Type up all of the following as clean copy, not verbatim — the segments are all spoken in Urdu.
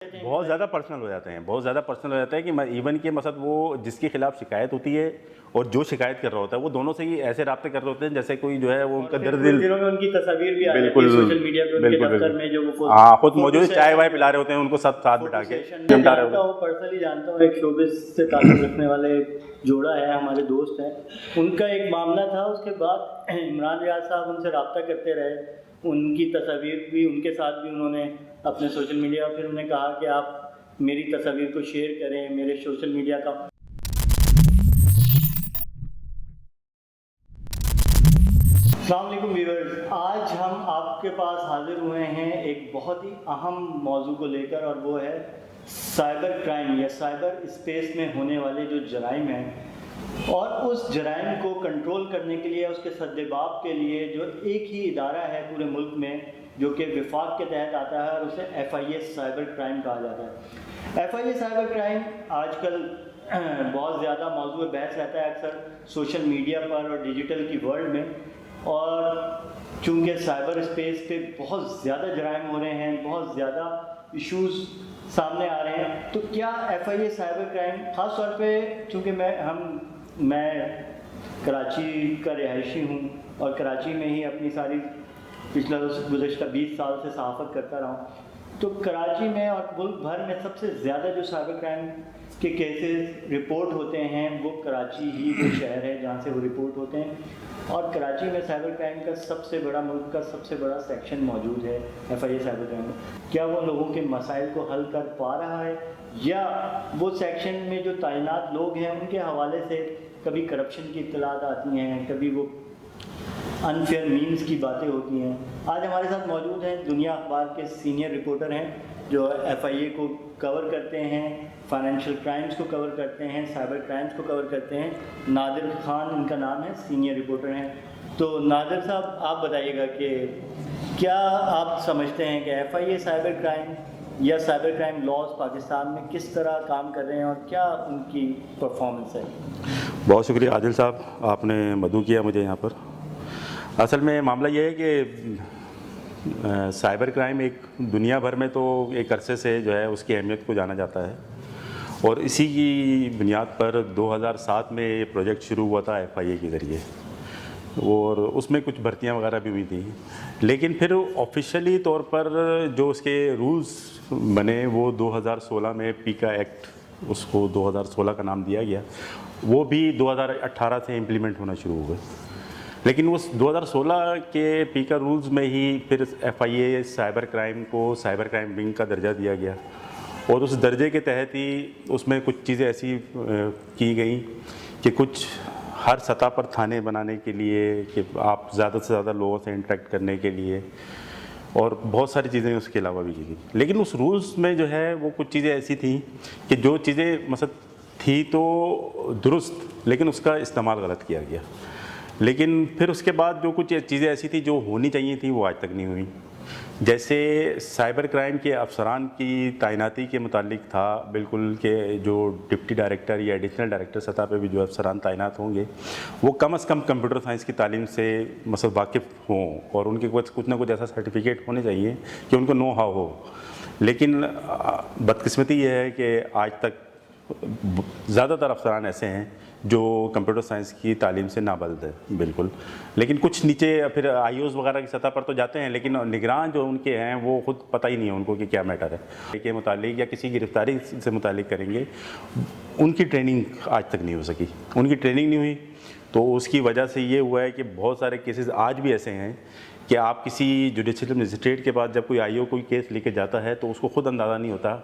بہت زیادہ پرسنل ہو جاتے ہیں، بہت زیادہ پرسنل ہو جاتا ہے کہ ایون کہ مثلا وہ جس کے خلاف شکایت ہوتی ہے اور جو شکایت کر رہا ہوتا ہے وہ دونوں سے ہی ایسے رابطے کر رہے ہوتے ہیں جیسے کوئی جو ہے وہ ان کا درد دل دنوں میں ان کی تصاویر بھی آ جاتی ہے بالکل سوشل میڈیا پہ، ان کے دفتر میں جو وہ ہاں خود موجود ہے، چائے وائے پلا رہے ہوتے ہیں، ان کو ساتھ بٹھا کے نمٹا رہے ہوتے ہیں۔ پرسنلی جانتا ہوں، ایک شوبز سے تعلق رکھنے والے جوڑا ہے، ہمارے دوست ہیں، ان کا ایک معاملہ تھا، اس کے بعد عمران ریاض صاحب ان سے رابطہ کرتے رہے، ان کی تصاویر بھی ان کے ساتھ بھی انہوں نے اپنے سوشل میڈیا، پھر انہوں نے کہا کہ آپ میری تصاویر کو شیئر کریں میرے سوشل میڈیا کا۔ السلام علیکم ویورز، آج ہم آپ کے پاس حاضر ہوئے ہیں ایک بہت ہی اہم موضوع کو لے کر، اور وہ ہے سائبر کرائم یا سائبر اسپیس میں ہونے والے جو جرائم ہیں، اور اس جرائم کو کنٹرول کرنے کے لیے، اس کے سدباب کے لیے جو ایک ہی ادارہ ہے پورے ملک میں جو کہ وفاق کے تحت آتا ہے، اور اسے FIA سائبر کرائم کہا جاتا ہے۔ FIA سائبر کرائم آج کل بہت زیادہ موضوع بحث رہتا ہے اکثر سوشل میڈیا پر اور ڈیجیٹل کی ورلڈ میں، اور چونکہ سائبر اسپیس پہ بہت زیادہ جرائم ہو رہے ہیں، بہت زیادہ ایشوز سامنے آ رہے ہیں، تو کیا FIA سائبر کرائم، خاص طور پہ چونکہ میں کراچی کا رہائشی ہوں اور کراچی میں ہی اپنی ساری گزشتہ 20 سال سے صحافت کرتا رہا ہوں، تو کراچی میں اور ملک بھر میں سب سے زیادہ جو سائبر کرائم کے کیسز رپورٹ ہوتے ہیں وہ کراچی ہی وہ شہر ہے جہاں سے وہ رپورٹ ہوتے ہیں، اور کراچی میں سائبر کرائم کا سب سے بڑا، ملک کا سب سے بڑا سیکشن موجود ہے FIA سائبر کرائم میں۔ کیا وہ لوگوں کے مسائل کو حل کر پا رہا ہے، یا وہ سیکشن میں جو تعینات لوگ ہیں ان کے حوالے سے کبھی کرپشن کی اطلاعات آتی ہیں، کبھی وہ انفیئر مینز کی باتیں ہوتی ہیں۔ آج ہمارے ساتھ موجود ہیں دنیا اخبار کے سینئر رپورٹر ہیں جو FIA کو کور کرتے ہیں، فائنینشیل کرائمز کو کور کرتے ہیں، سائبر کرائمز کو کور کرتے ہیں۔ نادر خان ان کا نام ہے، سینئر رپورٹر ہیں۔ تو نادر صاحب آپ بتائیے گا کہ کیا آپ سمجھتے ہیں کہ FIA سائبر کرائم یا سائبر کرائم لاز پاکستان میں کس طرح کام کر رہے ہیں اور کیا ان کی پرفارمنس ہے؟ بہت شکریہ عادل صاحب، آپ نے مدعو کیا مجھے یہاں پر۔ اصل میں معاملہ یہ ہے کہ سائبر کرائم ایک دنیا بھر میں تو ایک عرصے سے جو ہے اس کی اہمیت کو جانا جاتا ہے، اور اسی کی بنیاد پر 2007 میں یہ پروجیکٹ شروع ہوا تھا FIA کے ذریعے، اور اس میں کچھ بھرتیاں وغیرہ بھی ہوئی تھیں، لیکن پھر آفیشلی طور پر جو اس کے رولز بنے وہ 2016 میں پیکا ایکٹ، اس کو 2016 کا نام دیا گیا، وہ بھی 2018 سے امپلیمنٹ ہونا شروع ہوئے۔ لیکن اس 2016 کے پیکا رولز میں ہی پھر FIA سائبر کرائم کو سائبر کرائم ونگ کا درجہ دیا گیا، اور اس درجے کے تحت ہی اس میں کچھ چیزیں ایسی کی گئیں کہ کچھ ہر سطح پر تھانے بنانے کے لیے، کہ آپ زیادہ سے زیادہ لوگوں سے انٹریکٹ کرنے کے لیے، اور بہت ساری چیزیں اس کے علاوہ بھی کی گئیں۔ لیکن اس رولز میں جو ہے وہ کچھ چیزیں ایسی تھیں کہ جو چیزیں مثلا تھی تو درست، لیکن اس کا استعمال غلط کیا گیا۔ لیکن پھر اس کے بعد جو کچھ چیزیں ایسی تھیں جو ہونی چاہیے تھیں وہ آج تک نہیں ہوئیں، جیسے سائبر کرائم کے افسران کی تعیناتی کے متعلق تھا بالکل کہ جو ڈپٹی ڈائریکٹر یا ایڈیشنل ڈائریکٹر سطح پہ بھی جو افسران تعینات ہوں گے وہ کم از کم کمپیوٹر سائنس کی تعلیم سے مثلا واقف ہوں، اور ان کے کچھ نہ کچھ ایسا سرٹیفکیٹ ہونے چاہیے کہ ان کو نو ہاؤ ہو۔ لیکن بدقسمتی یہ ہے کہ آج تک زیادہ تر افسران ایسے ہیں جو کمپیوٹر سائنس کی تعلیم سے نابلد ہے بالکل، لیکن کچھ نیچے پھر IOs وغیرہ کی سطح پر تو جاتے ہیں، لیکن نگران جو ان کے ہیں وہ خود پتہ ہی نہیں ہے ان کو کہ کیا میٹر ہے کے متعلق یا کسی گرفتاری سے متعلق کریں گے، ان کی ٹریننگ آج تک نہیں ہو سکی، ان کی ٹریننگ نہیں ہوئی، تو اس کی وجہ سے یہ ہوا ہے کہ بہت سارے کیسز آج بھی ایسے ہیں کہ آپ کسی جوڈیشل مجسٹریٹ کے پاس جب کوئی IO کوئی کیس لے کے جاتا ہے تو اس کو خود اندازہ نہیں ہوتا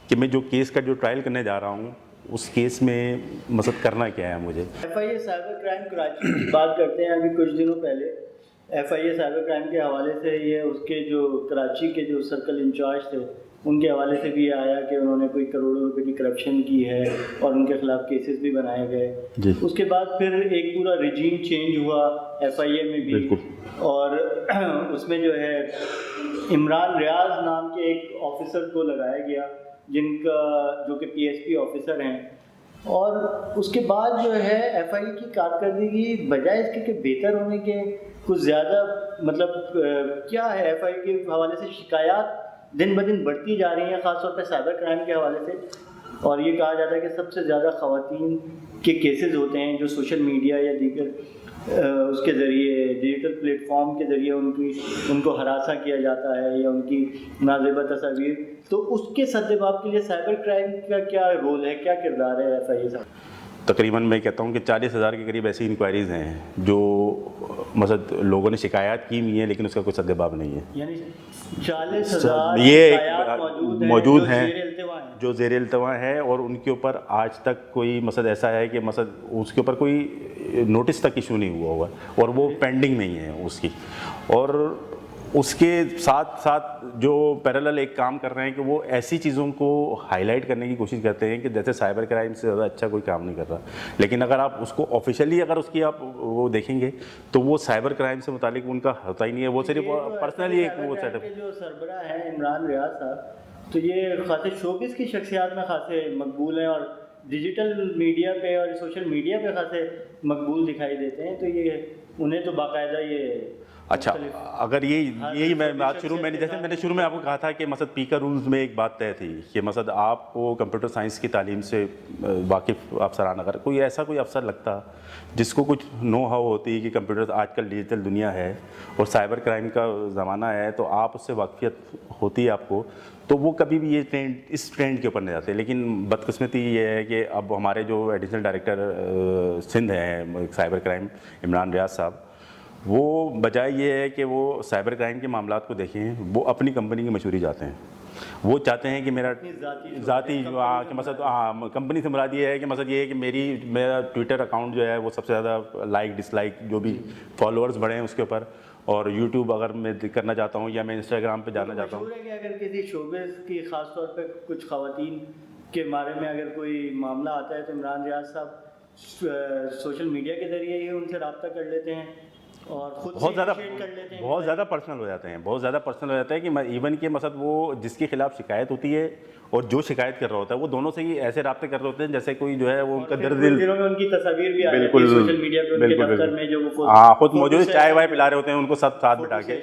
کہ میں جو کیس کا جو ٹرائل کرنے جا رہا ہوں اس کیس میں مقصد کرنا کیا ہے مجھے۔ FIA سائبر کرائم کراچی کی بات کرتے ہیں، ابھی کچھ دنوں پہلے FIA سائبر کرائم کے حوالے سے یہ اس کے جو کراچی کے جو سرکل انچارج تھے ان کے حوالے سے بھی یہ آیا کہ انہوں نے کوئی کروڑوں روپے کی کرپشن کی ہے اور ان کے خلاف کیسز بھی بنائے گئے۔ اس کے بعد پھر ایک پورا رجیم چینج ہوا FIA میں بھی، اور اس میں جو ہے عمران ریاض نام کے ایک آفیسر کو لگایا گیا جن کا جو کہ PSP آفیسر ہیں، اور اس کے بعد جو ہے FIA کی کارکردگی بجائے اس کے کہ بہتر ہونے کے کچھ زیادہ، مطلب کیا ہے FIA کے حوالے سے شکایات دن بدن بڑھتی جا رہی ہیں، خاص طور پہ سائبر کرائم کے حوالے سے. اور یہ کہا جاتا ہے کہ سب سے زیادہ خواتین کے کیسز ہوتے ہیں جو سوشل میڈیا یا دیگر اس کے ذریعے ڈیجیٹل پلیٹ فارم کے ذریعے ان کو ہراساں کیا جاتا ہے یا ان کی نازیبہ تصاویر. تو اس کے سدباب کے لیے سائبر کرائم کا کیا رول ہے، کیا کردار ہے FIA صاحب؟ تقریباً میں کہتا ہوں کہ 40,000 کے قریب ایسی انکوائریز ہیں جو مثلا لوگوں نے شکایات کی ہوئی ہیں لیکن اس کا کوئی سدباب نہیں ہے. یعنی 40,000 یہ شکایات موجود ہیں جو جو زیر التوا ہے، اور ان کے اوپر آج تک کوئی مثلا ایسا ہے کہ مثلا اس کے اوپر کوئی نوٹس تک ایشو نہیں ہوا ہوا، اور وہ پینڈنگ نہیں ہے اس کی. اور اس کے ساتھ ساتھ جو پیرالل ایک کام کر رہے ہیں کہ وہ ایسی چیزوں کو ہائی لائٹ کرنے کی کوشش کرتے ہیں کہ جیسے سائبر کرائم سے زیادہ اچھا کوئی کام نہیں کر رہا. لیکن اگر آپ اس کو آفیشیلی اگر اس کی آپ وہ دیکھیں گے تو وہ سائبر کرائم سے متعلق ان کا ہوتا ہی نہیں ہے، وہ صرف پرسنلی ایک وہ سیٹ اپ. جو سربراہ ہیں عمران ریاض صاحب، تو یہ خاصے شوبز کی شخصیات میں خاصے مقبول ہیں اور ڈیجیٹل میڈیا پہ اور سوشل میڈیا پہ خاصے مقبول دکھائی دیتے ہیں. تو یہ انہیں تو باقاعدہ یہ اچھا، اگر یہی میں بات میں نے جیسے میں نے شروع میں آپ کو کہا تھا کہ مثلا پیکا رولز میں ایک بات طے تھی کہ مثلا آپ کو کمپیوٹر سائنس کی تعلیم سے واقف افسران، اگر کوئی ایسا کوئی افسر لگتا جس کو کچھ نو ہاؤ ہوتی کہ کمپیوٹر آج کل ڈیجیٹل دنیا ہے اور سائبر کرائم کا زمانہ ہے، تو آپ اس سے واقفیت ہوتی ہے آپ کو، تو وہ کبھی بھی یہ اس ٹرینڈ کے اوپر نہیں جاتے. لیکن بدقسمتی یہ ہے کہ اب ہمارے جو ایڈیشنل ڈائریکٹر سندھ ہیں سائبر کرائم، عمران ریاض صاحب، وہ بجائے یہ ہے کہ وہ سائبر کرائم کے معاملات کو دیکھیں، وہ اپنی کمپنی کی مشہوری چاہتے ہیں. وہ چاہتے ہیں کہ میرا ذاتی کہ مثلا کمپنی سے مراد یہ ہے کہ مثلا یہ ہے کہ میرا ٹویٹر اکاؤنٹ جو ہے وہ سب سے زیادہ لائک ڈس لائک جو بھی فالوورز بڑھے ہیں اس کے اوپر، اور یوٹیوب اگر میں کرنا چاہتا ہوں یا میں انسٹاگرام پہ جانا چاہتا ہوں. مشہور ہے کہ اگر کسی شعبے کی خاص طور پہ کچھ خواتین کے بارے میں اگر کوئی معاملہ آتا ہے تو عمران ریاض صاحب سوشل میڈیا کے ذریعے ہی ان سے رابطہ کر لیتے ہیں اور خود بہت زیادہ پرسنل ہو جاتے ہیں، بہت زیادہ پرسنل ہو جاتا ہے کہ ایون کہ مثلا وہ جس کے خلاف شکایت ہوتی ہے اور جو شکایت کر رہا ہوتا ہے وہ دونوں سے ہی ایسے رابطے کر رہے ہوتے ہیں جیسے کوئی جو ہے وہ ان کا درد دل. ان کی تصاویر بھی بالکل سوشل میڈیا پہ ان کے دفتر میں جو وہ خود موجود ہے، چائے وائے پلا رہے ہوتے ہیں ان کو ساتھ بٹھا کے.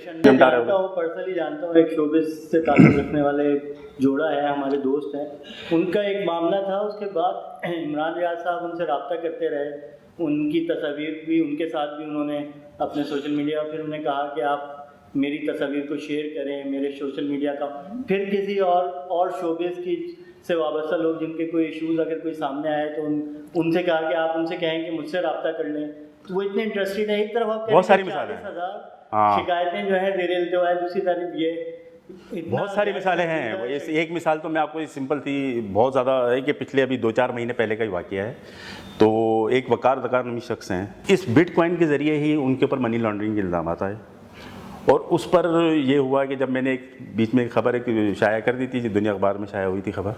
پرسنلی جانتا ہوں، ایک شعبے سے تعلق رکھنے والے جوڑا ہے، ہمارے دوست ہیں، ان کا ایک معاملہ تھا. اس کے بعد عمران ریاض صاحب ان سے رابطہ کرتے رہے، ان کی تصاویر بھی ان کے ساتھ بھی انہوں نے اپنے سوشل میڈیا، پھر انہوں نے کہا کہ آپ میری تصاویر کو شیئر کریں میرے سوشل میڈیا کا. پھر کسی اور شوبز کی سے وابستہ لوگ جن کے کوئی ایشوز اگر کوئی سامنے آئے تو ان سے کہا کہ آپ ان سے کہیں کہ مجھ سے رابطہ کر لیں. تو وہ اتنے انٹرسٹیڈ ہیں. ایک طرف آپ بہت ساری مثالیں 40,000 شکایتیں جو ہیں زیر التوا ہے، دوسری طرف یہ بہت ساری مثالیں ہیں. ایک مثال تو میں آپ کو سمپل تھی، بہت زیادہ ہے کہ پچھلے ابھی 2-4 مہینے پہلے کا ہی واقعہ ہے. تو ایک وقار دکار نامی شخص ہیں، اس بٹ کوائن کے ذریعے ہی ان کے اوپر منی لانڈرنگ کے الزامات آئے. اور اس پر یہ ہوا کہ جب میں نے ایک بیچ میں ایک خبر شائع کر دی تھی، دنیا اخبار میں شائع ہوئی تھی خبر،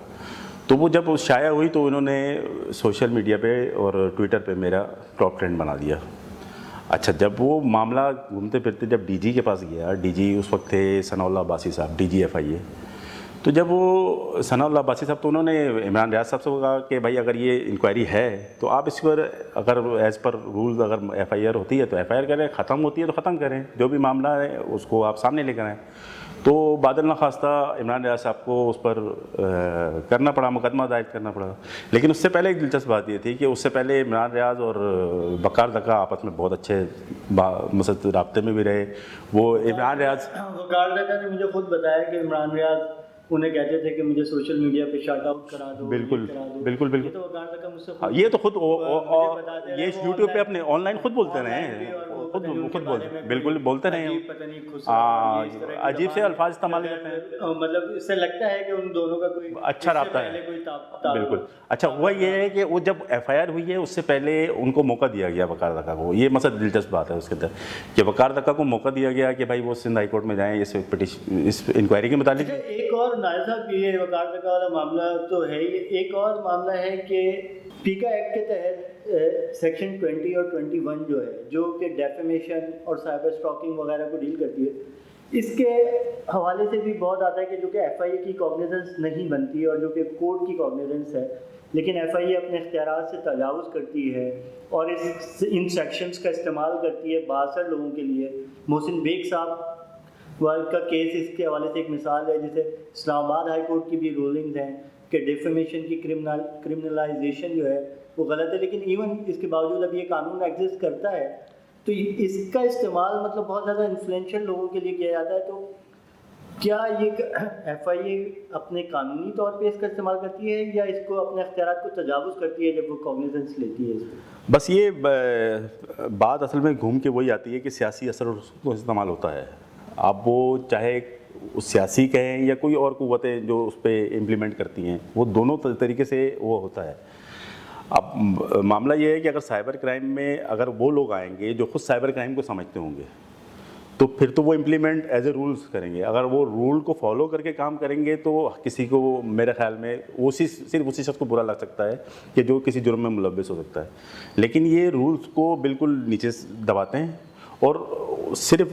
تو وہ جب شائع ہوئی تو انہوں نے سوشل میڈیا پہ اور ٹویٹر پہ میرا ٹاپ ٹرینڈ بنا دیا. اچھا، جب وہ معاملہ گھومتے پھرتے جب ڈی جی کے پاس گیا، ڈی جی اس وقت تھے ثناء اللہ عباسی صاحب، ڈی جی FIA. تو جب وہ ثناء اللہ عباسی صاحب، تو انہوں نے عمران ریاض صاحب سے کہا کہ بھائی اگر یہ انکوائری ہے تو آپ اس پر اگر ایز پر رولز اگر FIR ہوتی ہے تو FIR کریں، ختم ہوتی ہے تو ختم کریں، جو بھی معاملہ ہے اس کو آپ سامنے لے کر آئیں. تو بعد نخواستہ عمران ریاض صاحب کو اس پر کرنا پڑا، مقدمہ دائر کرنا پڑا. لیکن اس سے پہلے ایک دلچسپ بات یہ تھی کہ اس سے پہلے عمران ریاض اور وقار دکا آپس میں بہت اچھے مثلا رابطے میں بھی رہے. وہ عمران ریاض وقار دکا نے مجھے خود بتایا کہ عمران ریاض انہیں کہتے تھے کہ مجھے سوشل میڈیا پہ شاٹ آؤٹ کرا دو. بالکل. یہ تو خود یہ یوٹیوب پہ اپنے آن لائن خود بولتے رہے ہیں، خود بولتے، بالکل بولتے رہے ہیں، عجیب سے الفاظ استعمال کرتے ہیں. مطلب اس سے لگتا ہے کہ ان دونوں کا کوئی اچھا رابطہ ہے. بالکل. اچھا، ہوا یہ ہے کہ وہ جب FIR ہوئی ہے اس سے پہلے ان کو موقع دیا گیا وقار دکا کو. یہ مثلا دلچسپ بات ہے اس کے اندر کہ وقار دکا کو موقع دیا گیا کہ بھائی وہ سندھ ہائی کورٹ میں جائیں اس انکوائری کے متعلق. ایک اور نائب صاحب یہ وقار دکا والا معاملہ تو ہے ہی، ایک اور معاملہ ہے کہ پیکا ایکٹ کے تحت سیکشن 20 اور 21 جو ہے، جو کہ ڈیفیمیشن اور سائبر اسٹاکنگ وغیرہ کو ڈیل کرتی ہے، اس کے حوالے سے بھی بہت آتا ہے کہ جو کہ FIA کی کاگنیزنس نہیں بنتی اور جو کہ کورٹ کی کاگنیزنس ہے، لیکن FIA اپنے اختیارات سے تجاوز کرتی ہے اور ان سیکشنز کا استعمال کرتی ہے باثر لوگوں کے لیے. محسن بیگ صاحب ورلڈ کا کیس اس کے حوالے سے ایک مثال ہے. جیسے اسلام آباد ہائی کورٹ کی بھی رولنگز ہیں کہ ڈیفیمیشن کی کرمنلائزیشن جو ہے وہ غلط ہے, لیکن ایون اس کے باوجود اب یہ قانون ایگزسٹ کرتا ہے. تو اس کا استعمال مطلب بہت زیادہ انفلوئنشل لوگوں کے لیے کیا جاتا ہے. تو کیا یہ ایف آئی اے اپنے قانونی طور پہ اس کا استعمال کرتی ہے یا اس کو اپنے اختیارات کو تجاوز کرتی ہے جب وہ کوگنیزنس لیتی ہے اس کو؟ بس یہ بات اصل میں گھوم کے وہی آتی ہے کہ سیاسی اثر کو استعمال ہوتا ہے. اب وہ چاہے سیاسی کہیں یا کوئی اور قوتیں جو اس پہ امپلیمنٹ کرتی ہیں, وہ دونوں طریقے سے وہ ہوتا ہے. اب معاملہ یہ ہے کہ اگر سائبر کرائم میں اگر وہ لوگ آئیں گے جو خود سائبر کرائم کو سمجھتے ہوں گے تو پھر تو وہ امپلیمنٹ ایز اے رولز کریں گے. اگر وہ رول کو فالو کر کے کام کریں گے تو کسی کو میرے خیال میں صرف اسی شخص کو برا لگ سکتا ہے کہ جو کسی جرم میں ملوث ہو سکتا ہے. لیکن یہ رولز کو بالکل نیچے دباتے ہیں اور صرف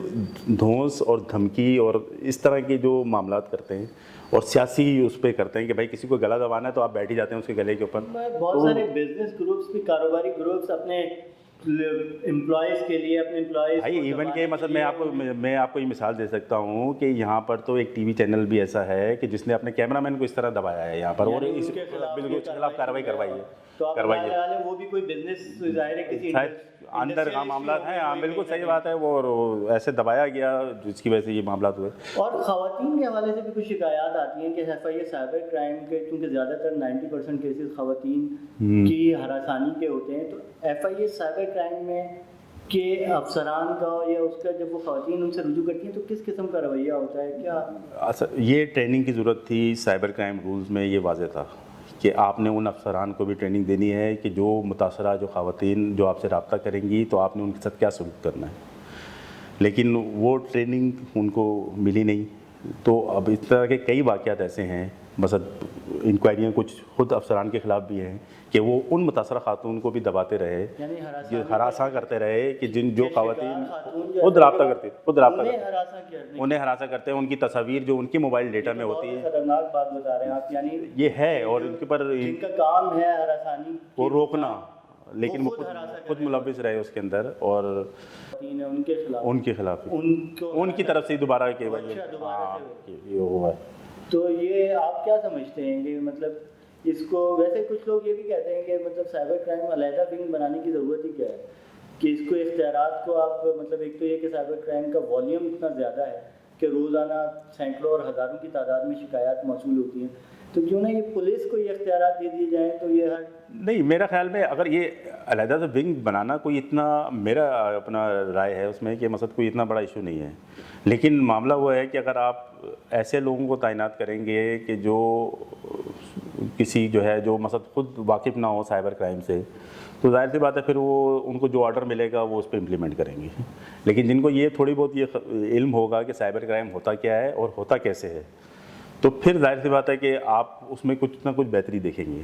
دھونس اور دھمکی اور اس طرح کے جو معاملات کرتے ہیں اور سیاسی اس پہ کرتے ہیں کہ بھائی کسی کو گلا دبانا ہے تو آپ بیٹھ ہی جاتے ہیں اس کے گلے کے اوپر. بہت سارے بزنس گروپس بھی, کاروباری گروپس اپنے امپلائیز کے لیے, اپنے امپلائیز بھائی ایون کہ مطلب میں آپ کو یہ مثال دے سکتا ہوں کہ یہاں پر تو ایک ٹی وی چینل بھی ایسا ہے کہ جس نے اپنے کیمرہ مین کو اس طرح دبایا ہے یہاں پر اور اس بالکل خلاف کارروائی کروائی ہے. وہ بھی کوئی بزنس ظاہر ہے کسی اندر کا معاملات ہیں. ہاں بالکل صحیح بات ہے, وہ ایسے دبایا گیا جس کی وجہ سے یہ معاملات ہوئے. اور خواتین کے حوالے سے بھی کچھ شکایات آتی ہیں کہ F I A cyber crime کے, کیونکہ زیادہ تر 90% کیسز خواتین کی ہراسانی کے ہوتے ہیں, تو F I A cyber crime میں کہ افسران کا یا اس کا جب وہ خواتین ان سے رجوع کرتی ہیں تو کس قسم کا رویہ ہوتا ہے؟ کیا یہ ٹریننگ کی ضرورت تھی؟ سائبر کرائم رولز میں یہ واضح تھا کہ آپ نے ان افسران کو بھی ٹریننگ دینی ہے کہ جو متاثرہ جو خواتین جو آپ سے رابطہ کریں گی تو آپ نے ان کے ساتھ کیا سلوک کرنا ہے. لیکن وہ ٹریننگ ان کو ملی نہیں. تو اب اس طرح کے کئی واقعات ایسے ہیں, مثلا انکوائریاں کچھ خود افسران کے خلاف بھی ہیں کہ وہ ان متاثرہ خاتون کو بھی دباتے رہے, ہراساں کرتے رہے کہ جو خواتین خود رابطہ کرتی انہیں ہراساں کرتے ہیں. ان کی تصاویر جو ان کی موبائل ڈیٹا میں ہوتی ہے, خطرناک بات بتا رہے ہیں آپ, یعنی یہ ہے اور ان کے پر جن کا کام ہے ہراسانی کو روکنا, لیکن وہ خود ملوث رہے اس کے اندر اور ان کے خلاف ان کی طرف سے دوبارہ کہ یہ ہوا ہے. تو یہ آپ کیا سمجھتے ہیں کہ مطلب اس کو, ویسے کچھ لوگ یہ بھی کہتے ہیں کہ مطلب سائبر کرائم علیحدہ ونگ بنانے کی ضرورت ہی کیا ہے کہ اس کو اختیارات کو آپ مطلب, ایک تو یہ کہ سائبر کرائم کا والیوم اتنا زیادہ ہے کہ روزانہ سینکڑوں اور ہزاروں کی تعداد میں شکایات موصول ہوتی ہیں, تو کیوں نہ یہ پولیس کو یہ اختیارات دے دیے جائیں؟ تو یہ نہیں, میرا خیال میں اگر یہ علیحدہ سے ونگ بنانا کوئی اتنا, میرا اپنا رائے ہے اس میں کہ مقصد کوئی اتنا بڑا ایشو نہیں ہے. لیکن معاملہ وہ ہے کہ اگر آپ ایسے لوگوں کو تعینات کریں گے کہ جو کسی جو ہے جو مقصد خود واقف نہ ہو سائبر کرائم سے, تو ظاہر سی بات ہے پھر وہ ان کو جو آرڈر ملے گا وہ اس پہ امپلیمنٹ کریں گے. لیکن جن کو یہ تھوڑی بہت یہ علم ہوگا کہ سائبر کرائم ہوتا کیا ہے اور ہوتا کیسے ہے, تو پھر ظاہر سی بات ہے کہ آپ اس میں کچھ نہ کچھ بہتری دیکھیں گے.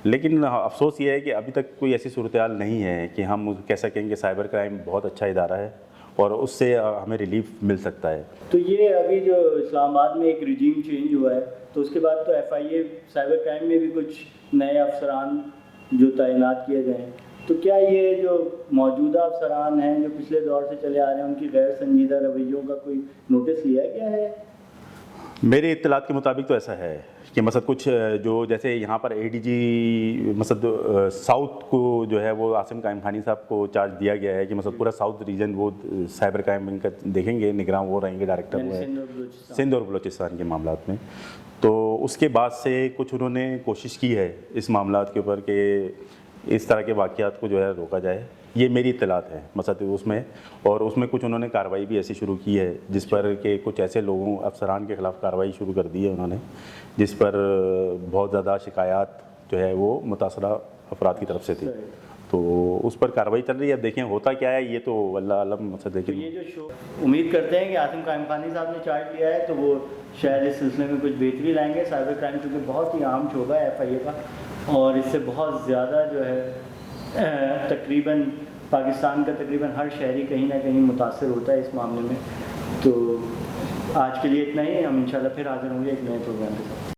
لیکن افسوس یہ ہے کہ ابھی تک کوئی ایسی صورتحال نہیں ہے کہ ہم کہہ سکیں کہ سائبر کرائم بہت اچھا ادارہ ہے اور اس سے ہمیں ریلیف مل سکتا ہے. تو یہ ابھی جو اسلام آباد میں ایک رجیم چینج ہوا ہے تو اس کے بعد تو F I A cyber crime میں بھی کچھ نئے افسران جو تعینات کیے گئے ہیں, تو کیا یہ جو موجودہ افسران ہیں جو پچھلے دور سے چلے آ رہے ہیں ان کی غیر سنجیدہ رویوں کا کوئی نوٹس لیا گیا ہے؟ میرے اطلاعات کے مطابق تو ایسا ہے کہ مثلا کچھ جو جیسے یہاں پر اے ڈی جی مثلا ساؤتھ کو جو ہے وہ عاصم قائم خانی صاحب کو چارج دیا گیا ہے کہ مثلا پورا ساؤتھ ریجن وہ سائبر کرائم کا دیکھیں گے, نگراں وہ رہیں گے, ڈائریکٹر وہ ہے سندھ اور بلوچستان کے معاملات میں. تو اس کے بعد سے کچھ انہوں نے کوشش کی ہے اس معاملات کے اوپر کہ اس طرح کے واقعات کو جو ہے روکا جائے. یہ میری اطلاعات ہے مثلا اس میں, اور اس میں کچھ انہوں نے کارروائی بھی ایسی شروع کی ہے جس پر کہ کچھ ایسے لوگوں افسران کے خلاف کارروائی شروع کر دی ہے انہوں نے جس پر بہت زیادہ شکایات جو ہے وہ متاثرہ افراد کی طرف سے تھی. تو اس پر کارروائی چل رہی ہے. اب دیکھیں ہوتا کیا ہے, یہ تو اللہ علم. مقصد دیکھیں یہ جو شو امید کرتے ہیں کہ عاصم قائم خانی صاحب نے چارج لیا ہے تو وہ شاید اس سلسلے میں کچھ بہتری لائیں گے. سائبر کرائم چونکہ بہت ہی عام شعبہ ہے ایف آئی اے کا, اور اس سے بہت زیادہ جو ہے تقریباً پاکستان کا تقریباً ہر شہری کہیں نہ کہیں متاثر ہوتا ہے اس معاملے میں. تو آج کے لیے اتنا ہی, ہم انشاءاللہ پھر حاضر ہوں گے ایک نئے پروگرام کے ساتھ.